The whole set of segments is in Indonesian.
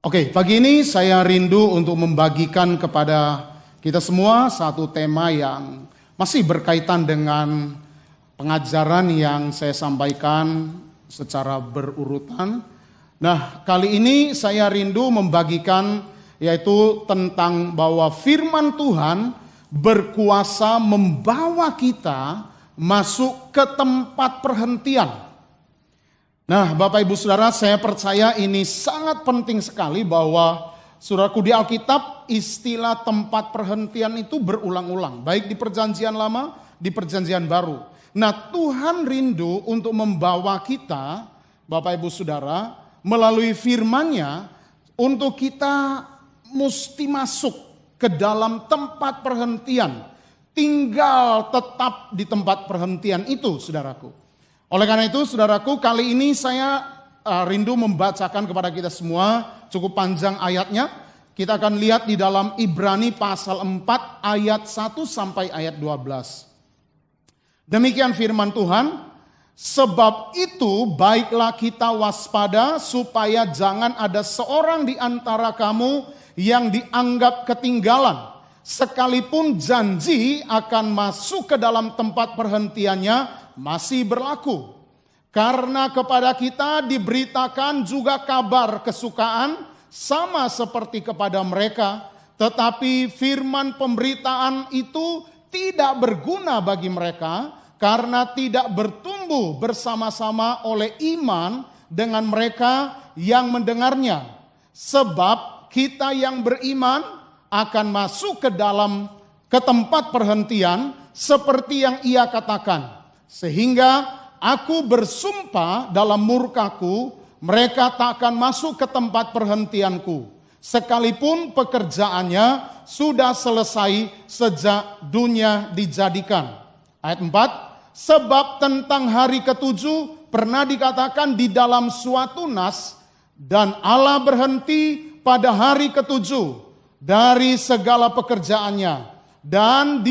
Oke, pagi ini saya rindu untuk membagikan kepada kita semua satu tema yang masih berkaitan dengan pengajaran yang saya sampaikan secara berurutan. Nah, kali ini saya rindu membagikan yaitu tentang bahwa firman Tuhan berkuasa membawa kita masuk ke tempat perhentian. Nah, Bapak Ibu Saudara, saya percaya ini sangat penting sekali bahwa saudaraku di Alkitab istilah tempat perhentian itu berulang-ulang, baik di Perjanjian Lama, di Perjanjian Baru. Nah, Tuhan rindu untuk membawa kita, Bapak Ibu Saudara, melalui firman-Nya untuk kita mesti masuk ke dalam tempat perhentian, tinggal tetap di tempat perhentian itu, saudaraku. Oleh karena itu, saudaraku, kali ini saya rindu membacakan kepada kita semua, cukup panjang ayatnya. Kita akan lihat di dalam Ibrani pasal 4 ayat 1 sampai ayat 12. Demikian firman Tuhan, sebab itu baiklah kita waspada supaya jangan ada seorang di antara kamu yang dianggap ketinggalan. Sekalipun janji akan masuk ke dalam tempat perhentiannya masih berlaku. Karena kepada kita diberitakan juga kabar kesukaan sama seperti kepada mereka. Tetapi firman pemberitaan itu tidak berguna bagi mereka karena tidak bertumbuh bersama-sama oleh iman dengan mereka yang mendengarnya. Sebab kita yang beriman akan masuk ke tempat perhentian seperti yang ia katakan. Sehingga aku bersumpah dalam murkaku, mereka tak akan masuk ke tempat perhentianku. Sekalipun pekerjaannya sudah selesai sejak dunia dijadikan. Ayat 4, sebab tentang hari ketujuh pernah dikatakan di dalam suatu nas, dan Allah berhenti pada hari ketujuh dari segala pekerjaannya. Dan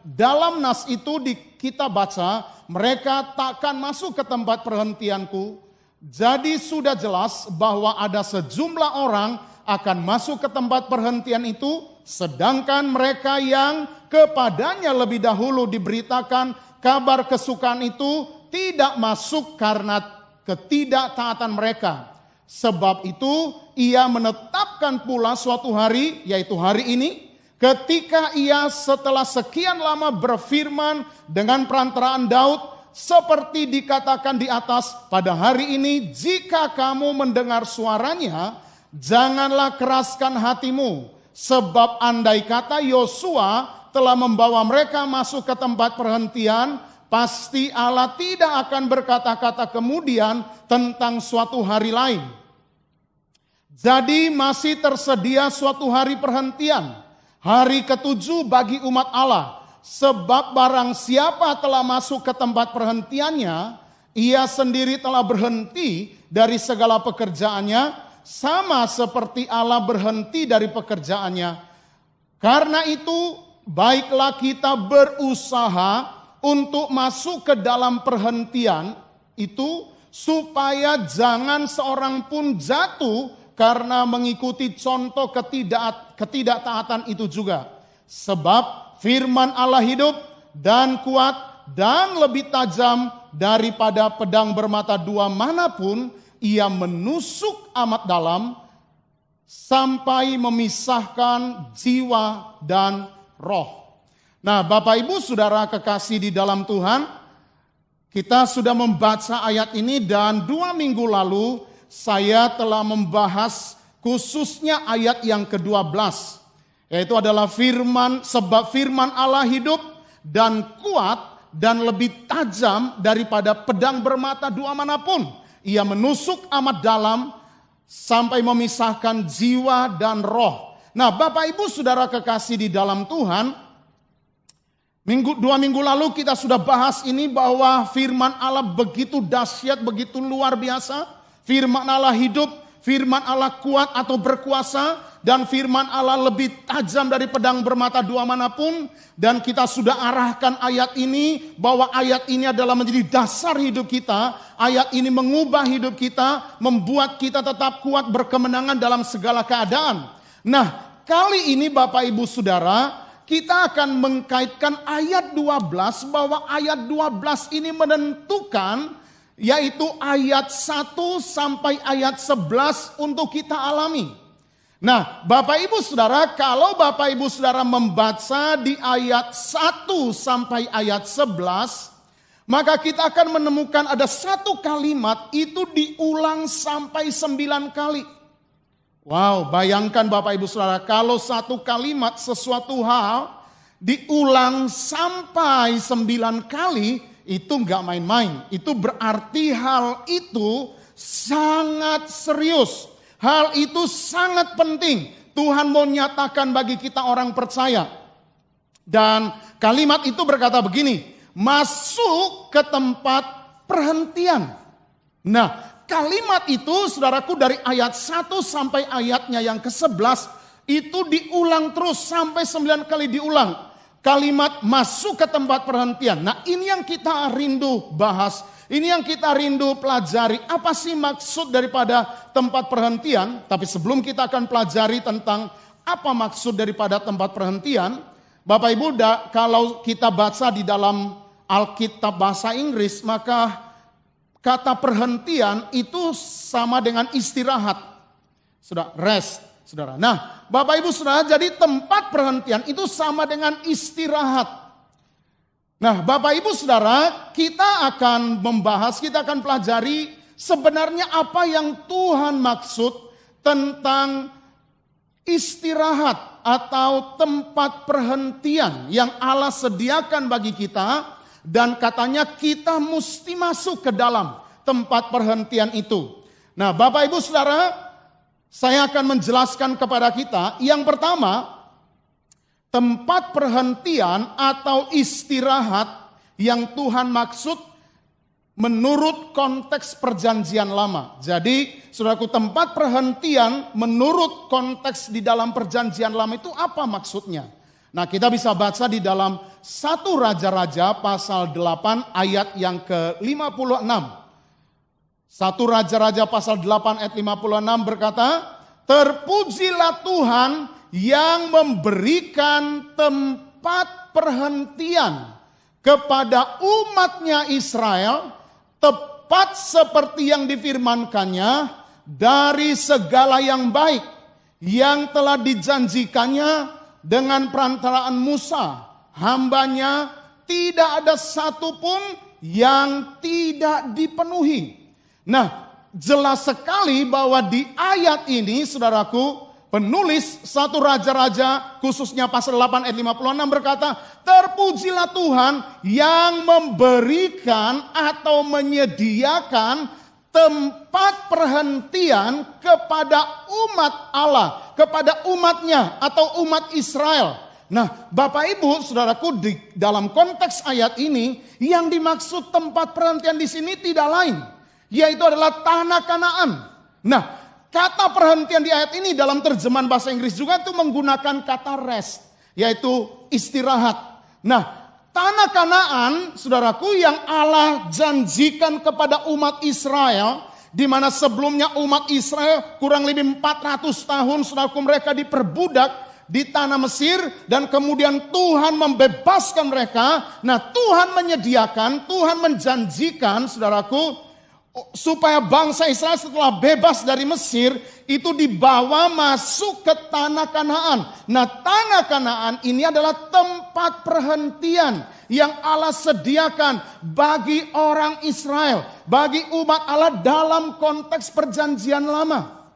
dalam nas itu kita baca, mereka takkan masuk ke tempat perhentianku. Jadi sudah jelas bahwa ada sejumlah orang akan masuk ke tempat perhentian itu, sedangkan mereka yang kepadanya lebih dahulu diberitakan kabar kesukaan itu tidak masuk karena ketidaktaatan mereka. Sebab itu ia menetapkan pula suatu hari, yaitu hari ini, ketika ia setelah sekian lama berfirman dengan perantaraan Daud, seperti dikatakan di atas, pada hari ini jika kamu mendengar suaranya, janganlah keraskan hatimu. Sebab andai kata Yosua telah membawa mereka masuk ke tempat perhentian, pasti Allah tidak akan berkata-kata kemudian tentang suatu hari lain. Jadi masih tersedia suatu hari perhentian, hari ketujuh bagi umat Allah. Sebab barang siapa telah masuk ke tempat perhentiannya, ia sendiri telah berhenti dari segala pekerjaannya, sama seperti Allah berhenti dari pekerjaannya. Karena itu, baiklah kita berusaha untuk masuk ke dalam perhentian itu, supaya jangan seorang pun jatuh karena mengikuti contoh ketidaktaatan itu juga. Sebab firman Allah hidup dan kuat dan lebih tajam daripada pedang bermata dua manapun, ia menusuk amat dalam sampai memisahkan jiwa dan roh. Nah, Bapak Ibu Saudara kekasih di dalam Tuhan, kita sudah membaca ayat ini dan 2 minggu lalu saya telah membahas khususnya ayat yang ke-12. Yaitu adalah firman, sebab firman Allah hidup dan kuat dan lebih tajam daripada pedang bermata dua manapun. Ia menusuk amat dalam sampai memisahkan jiwa dan roh. Nah, Bapak Ibu Saudara kekasih di dalam Tuhan, 2 minggu lalu kita sudah bahas ini bahwa firman Allah begitu dahsyat, begitu luar biasa. Firman Allah hidup firman Allah kuat atau berkuasa, dan firman Allah lebih tajam dari pedang bermata dua manapun. Dan kita sudah arahkan ayat ini, bahwa ayat ini adalah menjadi dasar hidup kita. Ayat ini mengubah hidup kita, membuat kita tetap kuat berkemenangan dalam segala keadaan. Nah, kali ini Bapak Ibu Saudara, kita akan mengkaitkan ayat 12, bahwa ayat 12 ini menentukan, yaitu ayat 1 sampai ayat 11 untuk kita alami. Nah, Bapak Ibu Saudara, kalau Bapak Ibu Saudara membaca di ayat 1 sampai ayat 11, maka kita akan menemukan ada satu kalimat itu diulang sampai 9 kali. Wow, bayangkan Bapak Ibu Saudara, kalau satu kalimat sesuatu hal diulang sampai 9 kali, itu enggak main-main. Itu berarti hal itu sangat serius. Hal itu sangat penting. Tuhan mau nyatakan bagi kita orang percaya. Dan kalimat itu berkata begini, masuk ke tempat perhentian. Nah, kalimat itu saudaraku dari ayat 1 sampai ayatnya yang ke-11 itu diulang terus sampai 9 kali diulang. Kalimat masuk ke tempat perhentian. Nah, ini yang kita rindu bahas. Ini yang kita rindu pelajari. Apa sih maksud daripada tempat perhentian? Tapi sebelum kita akan pelajari tentang apa maksud daripada tempat perhentian, Bapak Ibu, kalau kita baca di dalam Alkitab bahasa Inggris, maka kata perhentian itu sama dengan istirahat. Sudah, rest, saudara. Nah, Bapak Ibu Saudara, jadi tempat perhentian itu sama dengan istirahat. Nah, Bapak Ibu Saudara, kita akan membahas, kita akan pelajari sebenarnya apa yang Tuhan maksud tentang istirahat atau tempat perhentian yang Allah sediakan bagi kita, dan katanya kita mesti masuk ke dalam tempat perhentian itu. Nah, Bapak Ibu Saudara, saya akan menjelaskan kepada kita yang pertama, tempat perhentian atau istirahat yang Tuhan maksud menurut konteks perjanjian lama. Jadi, saudaraku, tempat perhentian menurut konteks di dalam perjanjian lama itu apa maksudnya? Nah, kita bisa baca di dalam 1 Raja-Raja pasal 8 ayat yang ke-56. 1 Raja-Raja pasal 8 ayat 56 berkata, terpujilah Tuhan yang memberikan tempat perhentian kepada umatnya Israel, tepat seperti yang difirmankannya dari segala yang baik yang telah dijanjikannya dengan perantaraan Musa, hambanya. Tidak ada satupun yang tidak dipenuhi. Nah, jelas sekali bahwa di ayat ini, saudaraku, penulis 1 Raja-Raja khususnya pasal 8 ayat 56 berkata, terpujilah Tuhan yang memberikan atau menyediakan tempat perhentian kepada umat Allah, kepada umatnya atau umat Israel. Nah, Bapak Ibu, saudaraku, di dalam konteks ayat ini yang dimaksud tempat perhentian di sini tidak lain, yaitu adalah tanah Kanaan. Nah, kata perhentian di ayat ini dalam terjemahan bahasa Inggris juga itu menggunakan kata rest, yaitu istirahat. Nah, tanah Kanaan, saudaraku, yang Allah janjikan kepada umat Israel, di mana sebelumnya umat Israel kurang lebih 400 tahun, saudaraku, mereka diperbudak di tanah Mesir, dan kemudian Tuhan membebaskan mereka. Nah, Tuhan menyediakan, Tuhan menjanjikan, saudaraku, supaya bangsa Israel setelah bebas dari Mesir itu dibawa masuk ke tanah Kanaan. Nah, tanah Kanaan ini adalah tempat perhentian yang Allah sediakan bagi orang Israel, bagi umat Allah dalam konteks perjanjian lama.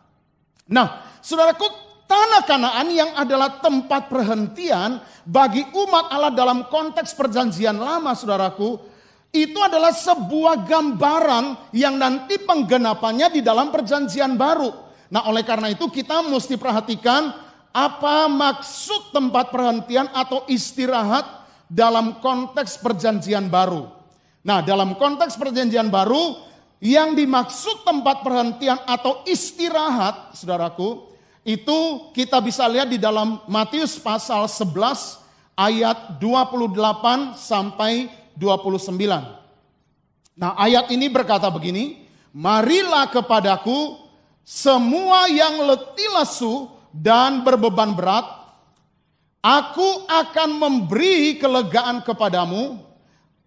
Nah, saudaraku, tanah Kanaan yang adalah tempat perhentian bagi umat Allah dalam konteks perjanjian lama, saudaraku, itu adalah sebuah gambaran yang nanti penggenapannya di dalam perjanjian baru. Nah, oleh karena itu kita mesti perhatikan apa maksud tempat perhentian atau istirahat dalam konteks perjanjian baru. Nah, dalam konteks perjanjian baru, yang dimaksud tempat perhentian atau istirahat, saudaraku, itu kita bisa lihat di dalam Matius pasal 11 ayat 28 sampai 29. Nah, ayat ini berkata begini, marilah kepadaku semua yang letih lesu dan berbeban berat, aku akan memberi kelegaan kepadamu.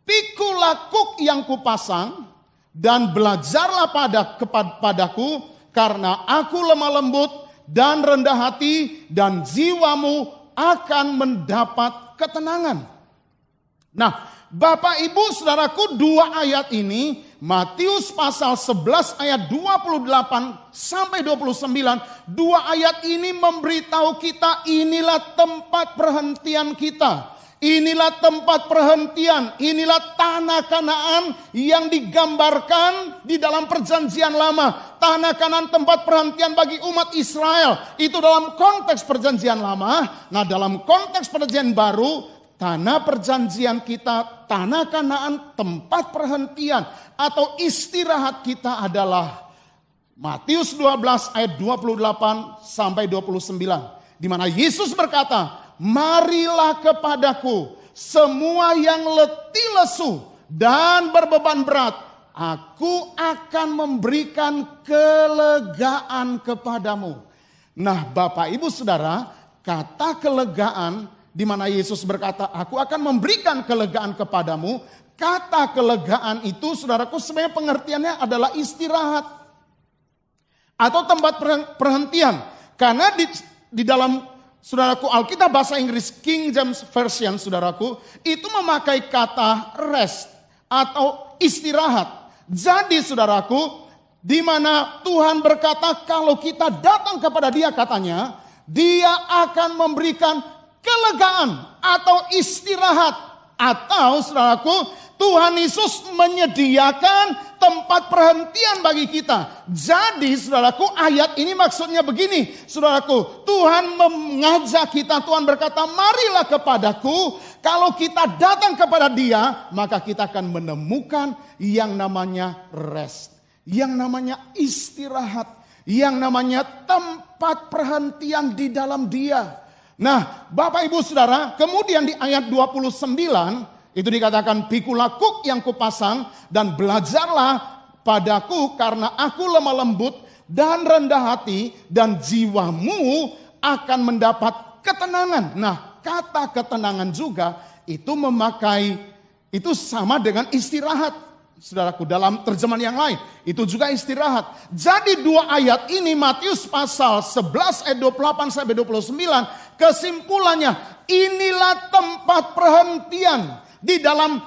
Pikulah kuk yang kupasang dan belajarlah kepadaku, karena aku lemah lembut dan rendah hati, dan jiwamu akan mendapat ketenangan. Nah, Bapak Ibu Saudaraku, dua ayat ini, Matius pasal 11 ayat 28 sampai 29, dua ayat ini memberitahu kita inilah tempat perhentian kita. Inilah tempat perhentian, inilah tanah Kanaan yang digambarkan di dalam perjanjian lama. Tanah Kanaan tempat perhentian bagi umat Israel, itu dalam konteks perjanjian lama. Nah, dalam konteks perjanjian baru, tanah perjanjian kita, tanah Kanaan tempat perhentian atau istirahat kita adalah Matius 12 ayat 28 sampai 29. Di mana Yesus berkata, marilah kepadaku semua yang letih lesu dan berbeban berat, aku akan memberikan kelegaan kepadamu. Nah, Bapak Ibu Saudara, kata kelegaan di mana Yesus berkata, aku akan memberikan kelegaan kepadamu. Kata kelegaan itu, saudaraku, sebenarnya pengertiannya adalah istirahat atau tempat perhentian. Karena di dalam, saudaraku, Alkitab bahasa Inggris King James Version, saudaraku, itu memakai kata rest atau istirahat. Jadi, saudaraku, di mana Tuhan berkata kalau kita datang kepada Dia, katanya, Dia akan memberikan kelegaan atau istirahat. Atau, saudaraku, Tuhan Yesus menyediakan tempat perhentian bagi kita. Jadi, saudaraku, ayat ini maksudnya begini, saudaraku, Tuhan mengajak kita, Tuhan berkata, marilah kepadaku. Kalau kita datang kepada Dia, maka kita akan menemukan yang namanya rest, yang namanya istirahat, yang namanya tempat perhentian di dalam Dia. Nah, Bapak Ibu Saudara, kemudian di ayat 29, itu dikatakan, pikulah kuk yang kupasang dan belajarlah padaku, karena aku lemah lembut dan rendah hati, dan jiwamu akan mendapat ketenangan. Nah, kata ketenangan juga itu itu sama dengan istirahat. Saudaraku, dalam terjemahan yang lain itu juga istirahat. Jadi dua ayat ini, Matius pasal 11 ayat 28 sampai 29, kesimpulannya inilah tempat perhentian di dalam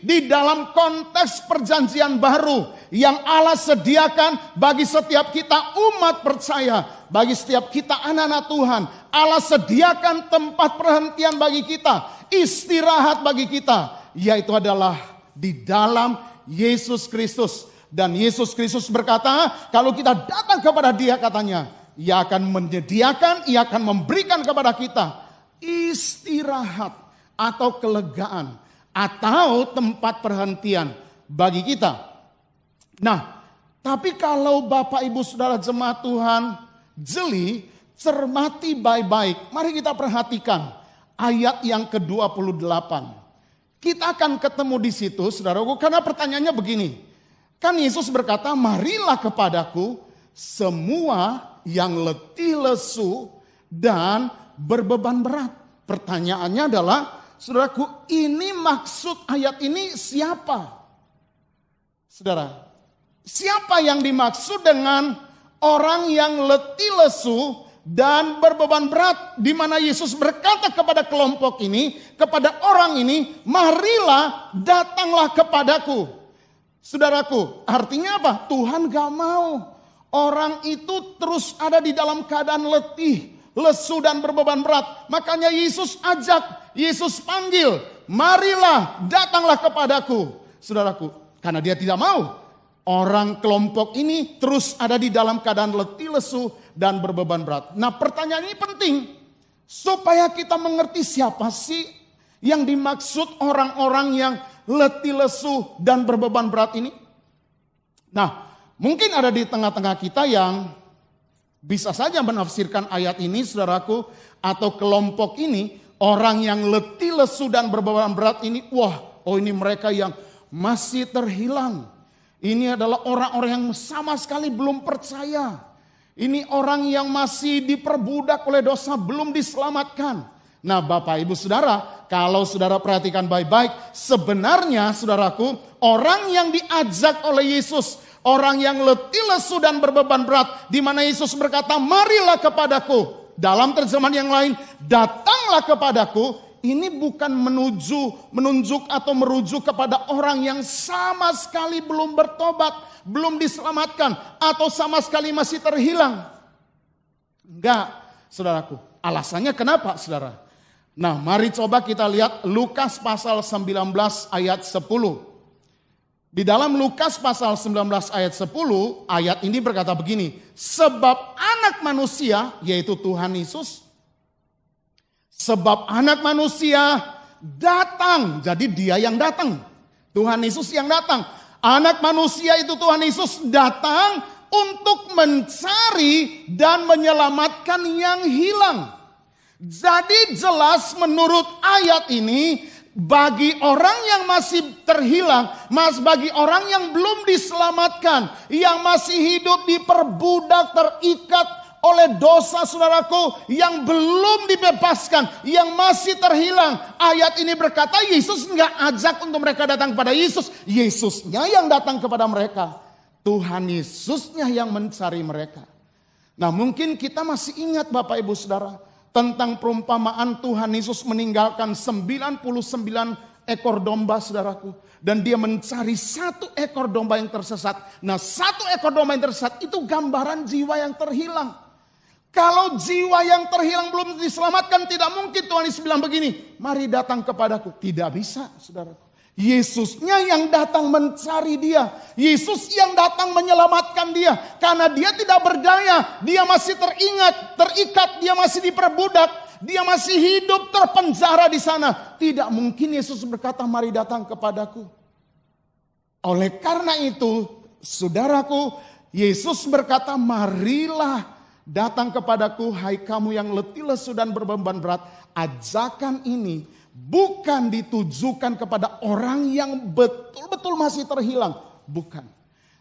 di dalam konteks perjanjian baru yang Allah sediakan bagi setiap kita umat percaya, bagi setiap kita anak-anak Tuhan. Allah sediakan tempat perhentian bagi kita, istirahat bagi kita, yaitu adalah di dalam Yesus Kristus. Dan Yesus Kristus berkata, kalau kita datang kepada Dia, katanya, Ia akan menyediakan, Ia akan memberikan kepada kita istirahat atau kelegaan atau tempat perhentian bagi kita. Nah, tapi kalau Bapak Ibu Saudara jemaat Tuhan jeli, cermati baik-baik, mari kita perhatikan ayat yang ke-28. Kita akan ketemu di situ, saudaraku, karena pertanyaannya begini. Kan Yesus berkata, marilah kepadaku semua yang letih lesu dan berbeban berat. Pertanyaannya adalah, saudaraku, ini maksud ayat ini siapa? Saudara, siapa yang dimaksud dengan orang yang letih lesu dan berbeban berat, di mana Yesus berkata kepada kelompok ini, kepada orang ini, marilah datanglah kepadaku. Saudaraku, artinya apa? Tuhan gak mau orang itu terus ada di dalam keadaan letih, lesu dan berbeban berat. Makanya Yesus ajak, Yesus panggil, marilah datanglah kepadaku. Saudaraku, karena Dia tidak mau orang kelompok ini terus ada di dalam keadaan letih lesu dan berbeban berat. Nah, pertanyaan ini penting supaya kita mengerti siapa sih yang dimaksud orang-orang yang letih lesu dan berbeban berat ini. Nah, mungkin ada di tengah-tengah kita yang bisa saja menafsirkan ayat ini, saudaraku, atau kelompok ini, orang yang letih, lesu, dan berbeban berat ini, ini mereka yang masih terhilang. Ini adalah orang-orang yang sama sekali belum percaya. Ini orang yang masih diperbudak oleh dosa, belum diselamatkan. Nah, Bapak Ibu Saudara, kalau saudara perhatikan baik-baik, sebenarnya saudaraku, orang yang diajak oleh Yesus, orang yang letih, lesu, dan berbeban berat, di mana Yesus berkata, marilah kepadaku. Dalam terjemahan yang lain, datanglah kepadaku. Ini bukan menunjuk atau merujuk kepada orang yang sama sekali belum bertobat, belum diselamatkan, atau sama sekali masih terhilang. Enggak, saudaraku. Alasannya kenapa, saudara? Nah, mari coba kita lihat Lukas pasal 19 ayat 10. Di dalam Lukas pasal 19 ayat 10, ayat ini berkata begini. Sebab anak manusia, yaitu Tuhan Yesus, sebab anak manusia datang. Jadi dia yang datang. Tuhan Yesus yang datang. Anak manusia itu Tuhan Yesus datang untuk mencari dan menyelamatkan yang hilang. Jadi jelas menurut ayat ini, bagi orang yang masih terhilang, bagi orang yang belum diselamatkan, yang masih hidup diperbudak, terikat oleh dosa, saudaraku, yang belum dibebaskan, yang masih terhilang. Ayat ini berkata Yesus enggak ajak untuk mereka datang kepada Yesus. Yesusnya yang datang kepada mereka. Tuhan Yesusnya yang mencari mereka. Nah, mungkin kita masih ingat Bapak Ibu Saudara, tentang perumpamaan Tuhan Yesus meninggalkan 99 ekor domba, saudaraku. Dan dia mencari 1 ekor domba yang tersesat. Nah, 1 ekor domba yang tersesat itu gambaran jiwa yang terhilang. Kalau jiwa yang terhilang belum diselamatkan, tidak mungkin Tuhan Yesus bilang begini, mari datang kepadaku. Tidak bisa, saudaraku. Yesusnya yang datang mencari dia. Yesus yang datang menyelamatkan dia. Karena dia tidak berdaya. Dia masih terikat. Dia masih diperbudak. Dia masih hidup terpenjara di sana. Tidak mungkin Yesus berkata, mari datang kepadaku. Oleh karena itu, saudaraku, Yesus berkata, marilah datang kepadaku, hai kamu yang letih, lesu, dan berbeban berat. Ajakan ini bukan ditujukan kepada orang yang betul-betul masih terhilang. Bukan.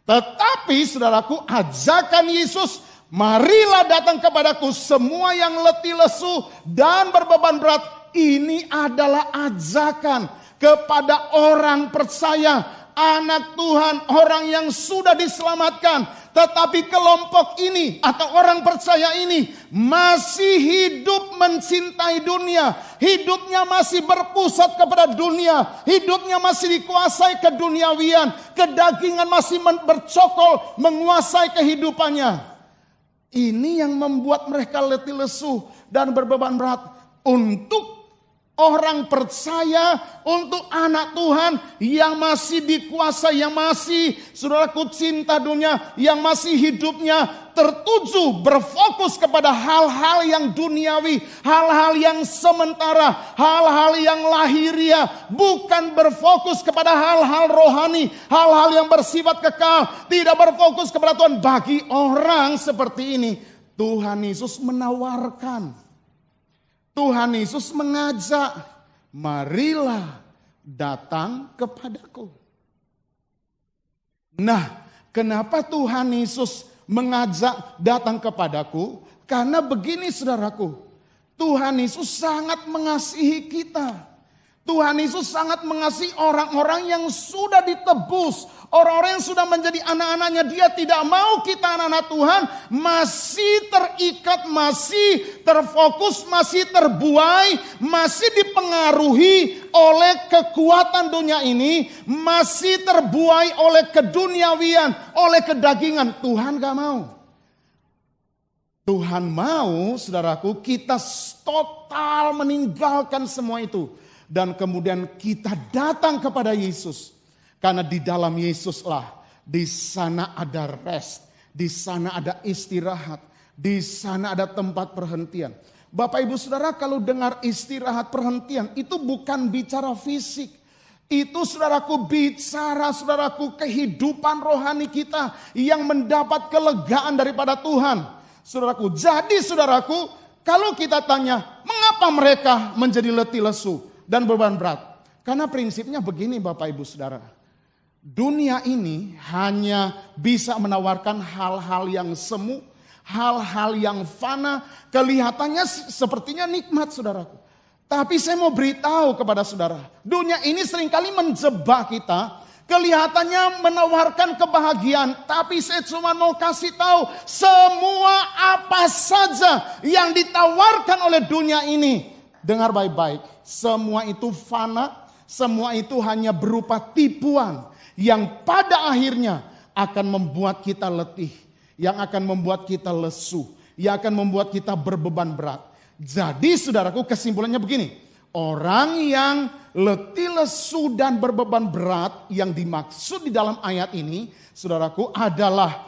Tetapi saudaraku, ajakan Yesus, marilah datang kepadaku semua yang letih, lesu, dan berbeban berat. Ini adalah ajakan kepada orang percaya, anak Tuhan, orang yang sudah diselamatkan. Tetapi kelompok ini atau orang percaya ini masih hidup mencintai dunia. Hidupnya masih berpusat kepada dunia. Hidupnya masih dikuasai keduniawian. Kedagingan masih bercokol menguasai kehidupannya. Ini yang membuat mereka letih, lesu, dan berbeban berat. Untuk orang percaya, untuk anak Tuhan yang masih dikuasai, yang masih, saudaraku, cinta dunia, yang masih hidupnya tertuju, berfokus kepada hal-hal yang duniawi, hal-hal yang sementara, hal-hal yang lahiria, bukan berfokus kepada hal-hal rohani, hal-hal yang bersifat kekal, tidak berfokus kepada Tuhan. Bagi orang seperti ini, Tuhan Yesus menawarkan, Tuhan Yesus mengajak, marilah datang kepadaku. Nah, kenapa Tuhan Yesus mengajak datang kepadaku? Karena begini, saudaraku, Tuhan Yesus sangat mengasihi kita. Tuhan Yesus sangat mengasihi orang-orang yang sudah ditebus. Orang-orang yang sudah menjadi anak-anaknya. Dia tidak mau kita anak-anak Tuhan masih terikat, masih terfokus, masih terbuai, masih dipengaruhi oleh kekuatan dunia ini, masih terbuai oleh keduniawian, oleh kedagingan. Tuhan gak mau. Tuhan mau, saudaraku, kita total meninggalkan semua itu. Dan kemudian kita datang kepada Yesus. Karena di dalam Yesuslah, di sana ada rest, di sana ada istirahat, di sana ada tempat perhentian. Bapak Ibu Saudara, kalau dengar istirahat perhentian, itu bukan bicara fisik. Itu saudaraku bicara saudaraku kehidupan rohani kita yang mendapat kelegaan daripada Tuhan. Saudaraku, jadi saudaraku, kalau kita tanya mengapa mereka menjadi letih lesu dan beban berat? Karena prinsipnya begini Bapak Ibu Saudara. Dunia ini hanya bisa menawarkan hal-hal yang semu, hal-hal yang fana, kelihatannya sepertinya nikmat saudaraku. Tapi saya mau beritahu kepada saudara, dunia ini seringkali menjebak kita, kelihatannya menawarkan kebahagiaan, tapi saya cuma mau kasih tahu, semua apa saja yang ditawarkan oleh dunia ini, dengar baik-baik, semua itu fana, semua itu hanya berupa tipuan, yang pada akhirnya akan membuat kita letih, yang akan membuat kita lesu, yang akan membuat kita berbeban berat. Jadi saudaraku kesimpulannya begini, orang yang letih lesu dan berbeban berat yang dimaksud di dalam ayat ini saudaraku adalah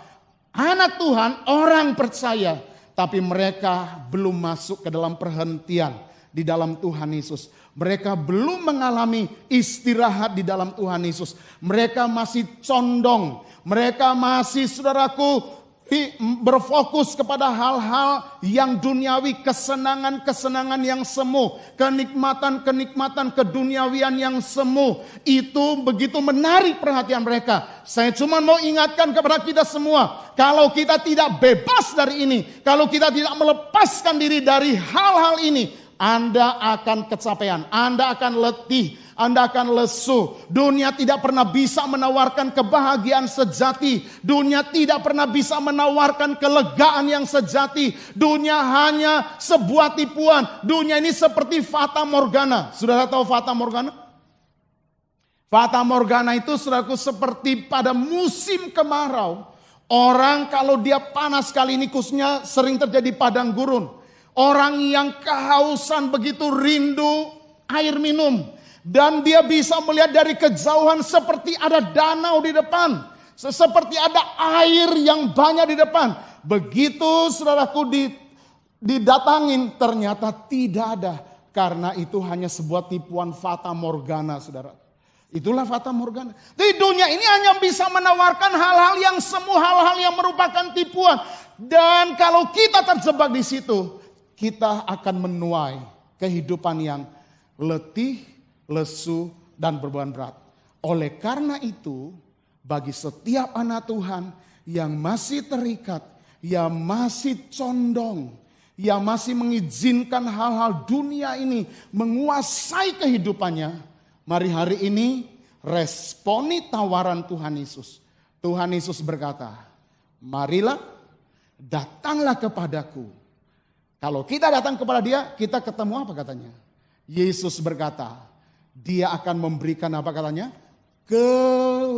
anak Tuhan, orang percaya, tapi mereka belum masuk ke dalam perhentian di dalam Tuhan Yesus. Mereka belum mengalami istirahat di dalam Tuhan Yesus. Mereka masih condong, mereka masih saudaraku berfokus kepada hal-hal yang duniawi, kesenangan-kesenangan yang semu, kenikmatan-kenikmatan keduniawian yang semu. Itu begitu menarik perhatian mereka. Saya cuma mau ingatkan kepada kita semua, kalau kita tidak bebas dari ini, kalau kita tidak melepaskan diri dari hal-hal ini, Anda akan kecapean, Anda akan letih, Anda akan lesu. Dunia tidak pernah bisa menawarkan kebahagiaan sejati. Dunia tidak pernah bisa menawarkan kelegaan yang sejati. Dunia hanya sebuah tipuan. Dunia ini seperti fata morgana. Saudara tahu fata morgana? Fata morgana itu saudaraku seperti pada musim kemarau. Orang kalau dia panas kali ini khususnya sering terjadi padang gurun. Orang yang kehausan begitu rindu air minum. Dan dia bisa melihat dari kejauhan seperti ada danau di depan. Seperti ada air yang banyak di depan. Begitu saudaraku didatangin ternyata tidak ada. Karena itu hanya sebuah tipuan fata morgana saudara. Itulah fata morgana. Di dunia ini hanya bisa menawarkan hal-hal yang semu, hal-hal yang merupakan tipuan. Dan kalau kita terjebak di situ, kita akan menuai kehidupan yang letih, lesu, dan beban berat. Oleh karena itu, bagi setiap anak Tuhan yang masih terikat, yang masih condong, yang masih mengizinkan hal-hal dunia ini menguasai kehidupannya, mari hari ini responi tawaran Tuhan Yesus. Tuhan Yesus berkata, marilah, datanglah kepadaku. Kalau kita datang kepada dia, kita ketemu apa katanya? Yesus berkata, dia akan memberikan apa katanya?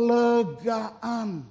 Kelegaan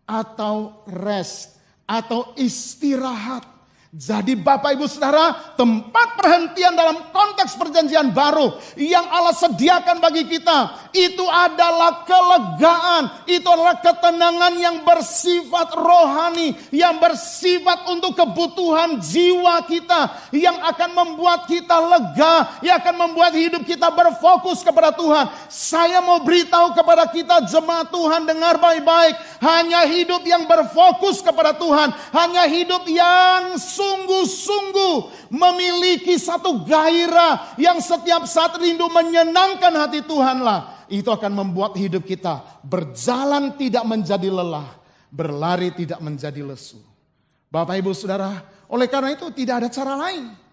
atau rest atau istirahat. Jadi Bapak Ibu Saudara, tempat perhentian dalam konteks perjanjian baru yang Allah sediakan bagi kita, itu adalah kelegaan, itu adalah ketenangan yang bersifat rohani, yang bersifat untuk kebutuhan jiwa kita, yang akan membuat kita lega, yang akan membuat hidup kita berfokus kepada Tuhan. Saya mau beritahu kepada kita jemaat Tuhan, dengar baik-baik, hanya hidup yang berfokus kepada Tuhan, hanya hidup yang sungguh-sungguh memiliki satu gairah yang setiap saat rindu menyenangkan hati Tuhanlah. Itu akan membuat hidup kita berjalan tidak menjadi lelah, berlari tidak menjadi lesu. Bapak Ibu Saudara, oleh karena itu tidak ada cara lain.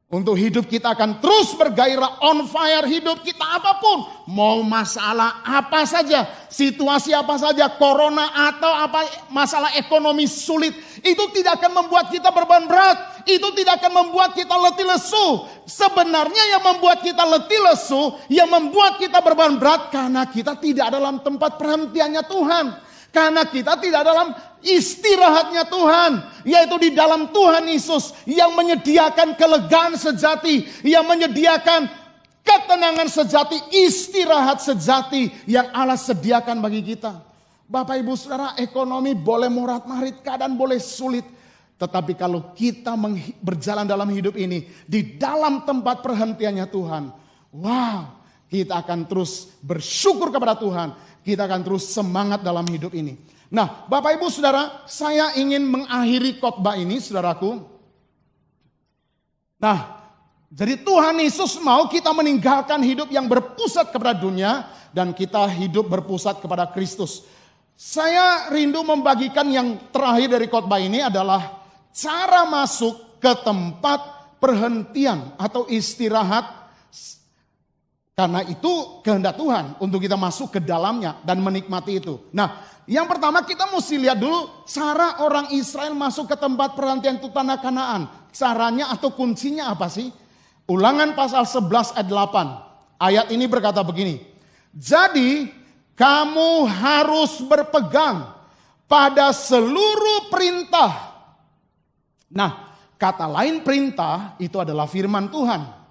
Untuk hidup kita akan terus bergairah, on fire, hidup kita apapun. Mau masalah apa saja, situasi apa saja, corona atau apa masalah ekonomi sulit. Itu tidak akan membuat kita beban berat. Itu tidak akan membuat kita letih lesu. Sebenarnya yang membuat kita letih lesu, yang membuat kita beban berat, karena kita tidak dalam tempat perhentiannya Tuhan. Karena kita tidak dalam istirahatnya Tuhan, yaitu di dalam Tuhan Yesus yang menyediakan kelegaan sejati, yang menyediakan ketenangan sejati, istirahat sejati yang Allah sediakan bagi kita. Bapak Ibu Saudara, ekonomi boleh morat-marit, keadaan boleh sulit, tetapi kalau kita berjalan dalam hidup ini di dalam tempat perhentiannya Tuhan, wow, kita akan terus bersyukur kepada Tuhan. Kita akan terus semangat dalam hidup ini. Nah, Bapak Ibu Saudara, saya ingin mengakhiri khotbah ini, saudaraku. Nah, jadi Tuhan Yesus mau kita meninggalkan hidup yang berpusat kepada dunia dan kita hidup berpusat kepada Kristus. Saya rindu membagikan yang terakhir dari khotbah ini adalah cara masuk ke tempat perhentian atau istirahat. Karena itu kehendak Tuhan untuk kita masuk ke dalamnya dan menikmati itu. Nah, yang pertama kita mesti lihat dulu cara orang Israel masuk ke tempat perhentian itu tanah Kanaan. Caranya atau kuncinya apa sih? Ulangan pasal 11 ayat 8. Ayat ini berkata begini. Jadi kamu harus berpegang pada seluruh perintah. Nah, kata lain perintah itu adalah firman Tuhan.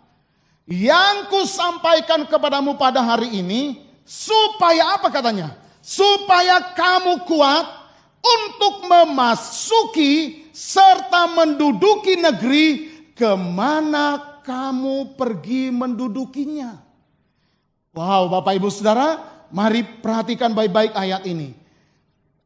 Yang kusampaikan kepadamu pada hari ini, supaya apa katanya? Supaya kamu kuat untuk memasuki serta menduduki negeri kemana kamu pergi mendudukinya. Wow, Bapak Ibu Saudara, mari perhatikan baik-baik ayat ini.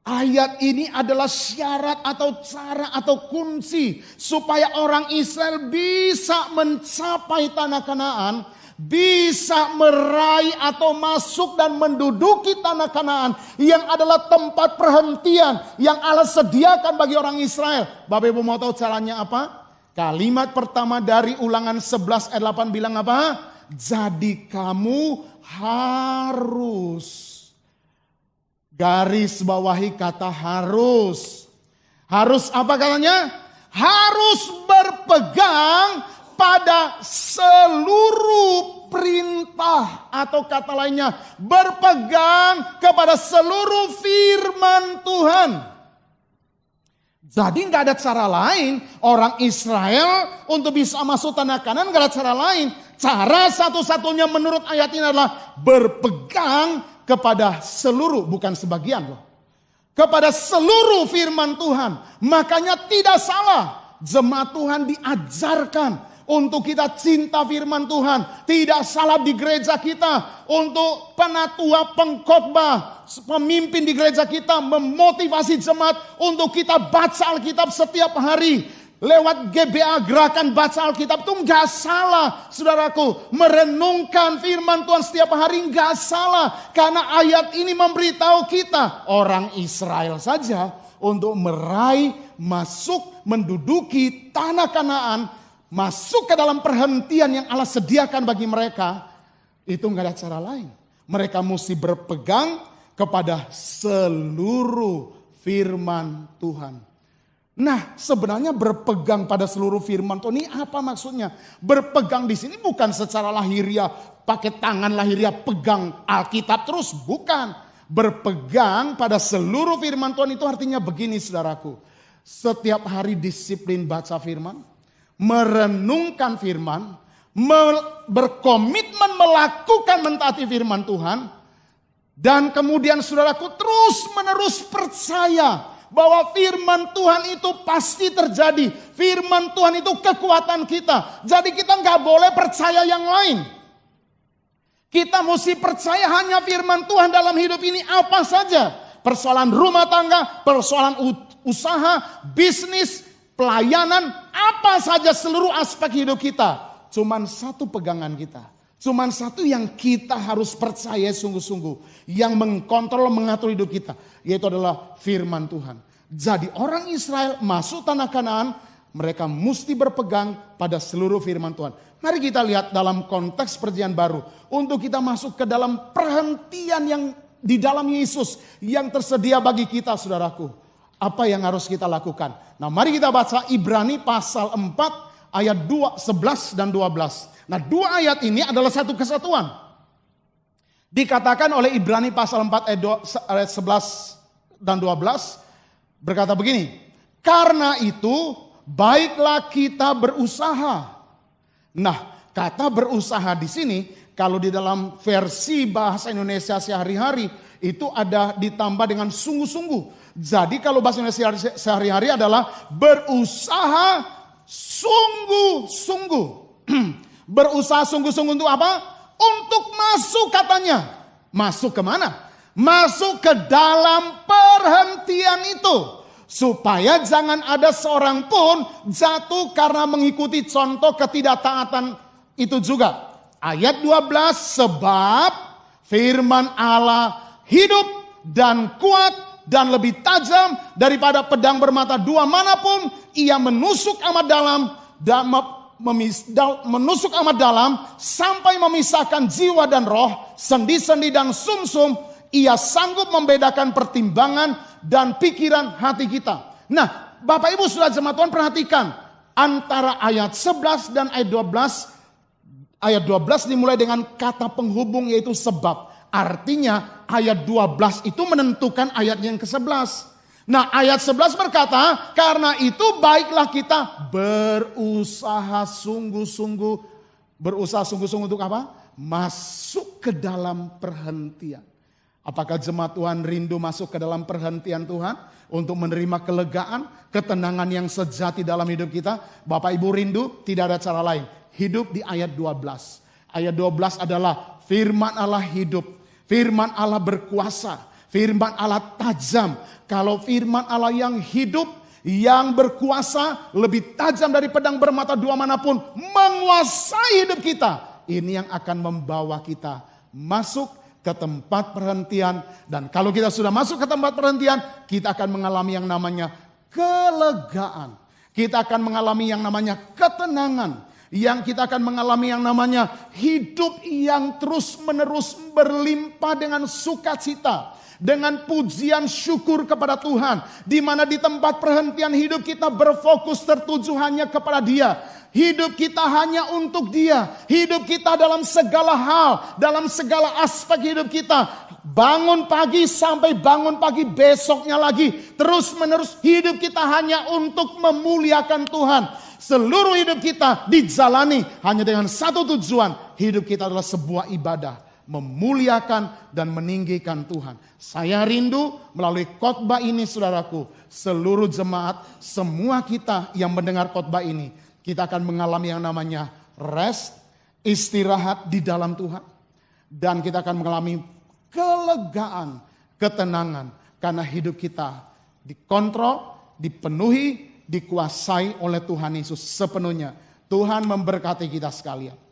Ayat ini adalah syarat atau cara atau kunci supaya orang Israel bisa mencapai tanah Kanaan, bisa meraih atau masuk dan menduduki tanah Kanaan yang adalah tempat perhentian yang Allah sediakan bagi orang Israel. Bapak Ibu mau tahu caranya apa? Kalimat pertama dari Ulangan 11 ayat 8 bilang apa? Jadi kamu harus. Garis bawahi kata harus. Harus apa katanya? Harus berpegang pada seluruh perintah. Atau kata lainnya, berpegang kepada seluruh firman Tuhan. Jadi gak ada cara lain orang Israel untuk bisa masuk tanah Kanaan, gak ada cara lain. Cara satu-satunya menurut ayat ini adalah berpegang kepada seluruh, bukan sebagian loh. Kepada seluruh firman Tuhan. Makanya tidak salah jemaat Tuhan diajarkan untuk kita cinta firman Tuhan. Tidak salah di gereja kita untuk penatua, pengkhotbah, pemimpin di gereja kita memotivasi jemaat untuk kita baca Alkitab setiap hari. Lewat GBA, gerakan baca Alkitab itu enggak salah, saudaraku. Merenungkan firman Tuhan setiap hari enggak salah. Karena ayat ini memberitahu kita, orang Israel saja untuk meraih, masuk, menduduki tanah Kanaan, masuk ke dalam perhentian yang Allah sediakan bagi mereka, itu enggak ada cara lain. Mereka mesti berpegang kepada seluruh firman Tuhan. Nah, sebenarnya berpegang pada seluruh firman Tuhan ini apa maksudnya? Berpegang di sini bukan secara lahiriah, pakai tangan lahiriah pegang Alkitab terus, bukan. Berpegang pada seluruh firman Tuhan itu artinya begini, saudaraku. Setiap hari disiplin baca firman, merenungkan firman, berkomitmen melakukan mentaati firman Tuhan, dan kemudian saudaraku terus menerus percaya bahwa firman Tuhan itu pasti terjadi. Firman Tuhan itu kekuatan kita. Jadi kita nggak boleh percaya yang lain. Kita mesti percaya hanya firman Tuhan dalam hidup ini apa saja. Persoalan rumah tangga, persoalan usaha, bisnis, pelayanan, apa saja seluruh aspek hidup kita. Cuman satu pegangan kita. Cuman satu yang kita harus percaya sungguh-sungguh. Yang mengkontrol, mengatur hidup kita. Yaitu adalah firman Tuhan. Jadi orang Israel masuk tanah Kanaan. Mereka mesti berpegang pada seluruh firman Tuhan. Mari kita lihat dalam konteks perjanjian baru. Untuk kita masuk ke dalam perhentian yang di dalam Yesus. Yang tersedia bagi kita, saudaraku. Apa yang harus kita lakukan? Nah, mari kita baca Ibrani pasal 4 ayat 11 dan 12. Nah, dua ayat ini adalah satu kesatuan. Dikatakan oleh Ibrani pasal 4 ayat 11 dan 12 berkata begini. Karena itu baiklah kita berusaha. Nah, kata berusaha di sini kalau di dalam versi bahasa Indonesia sehari-hari itu ada ditambah dengan sungguh-sungguh. Jadi kalau bahasa Indonesia sehari-hari adalah berusaha sungguh-sungguh. Berusaha sungguh-sungguh untuk apa? untuk masuk katanya. Masuk kemana? Masuk ke dalam perhentian itu. Supaya jangan ada seorang pun jatuh karena mengikuti contoh ketidaktaatan itu juga. Ayat 12, sebab firman Allah hidup dan kuat dan lebih tajam daripada pedang bermata dua manapun. Ia menusuk amat dalam dan menusuk amat dalam sampai memisahkan jiwa dan roh, sendi-sendi dan sumsum. Ia sanggup membedakan pertimbangan dan pikiran hati kita. Nah, Bapak Ibu Saudara jemaat Tuhan, perhatikan antara ayat 11 dan ayat 12. Ayat 12 dimulai dengan kata penghubung yaitu sebab. Artinya ayat 12 itu menentukan ayat yang ke-11. Nah, ayat 11 berkata, karena itu baiklah kita berusaha sungguh-sungguh. Berusaha sungguh-sungguh untuk apa? Masuk ke dalam perhentian. Apakah jemaat Tuhan rindu masuk ke dalam perhentian Tuhan? Untuk menerima kelegaan, ketenangan yang sejati dalam hidup kita? Bapak Ibu rindu? Tidak ada cara lain. Hidup di ayat 12. Ayat 12 adalah firman Allah hidup. Firman Allah berkuasa. Firman Allah tajam. Kalau firman Allah yang hidup, yang berkuasa, lebih tajam dari pedang bermata dua manapun, menguasai hidup kita. Ini yang akan membawa kita masuk ke tempat perhentian. Dan kalau kita sudah masuk ke tempat perhentian, kita akan mengalami yang namanya kelegaan. Kita akan mengalami yang namanya ketenangan. Yang kita akan mengalami yang namanya hidup yang terus menerus berlimpah dengan sukacita. Dengan pujian syukur kepada Tuhan. Di mana di tempat perhentian hidup kita berfokus tertuju hanya kepada Dia. Hidup kita hanya untuk Dia. Hidup kita dalam segala hal. Dalam segala aspek hidup kita. Bangun pagi sampai bangun pagi besoknya lagi. Terus menerus hidup kita hanya untuk memuliakan Tuhan. Seluruh hidup kita dijalani hanya dengan satu tujuan. Hidup kita adalah sebuah ibadah. Memuliakan dan meninggikan Tuhan. Saya rindu melalui khotbah ini saudaraku. Seluruh jemaat, semua kita yang mendengar khotbah ini. Kita akan mengalami yang namanya rest, istirahat di dalam Tuhan. Dan kita akan mengalami kelegaan, ketenangan. Karena hidup kita dikontrol, dipenuhi, dikuasai oleh Tuhan Yesus sepenuhnya. Tuhan memberkati kita sekalian.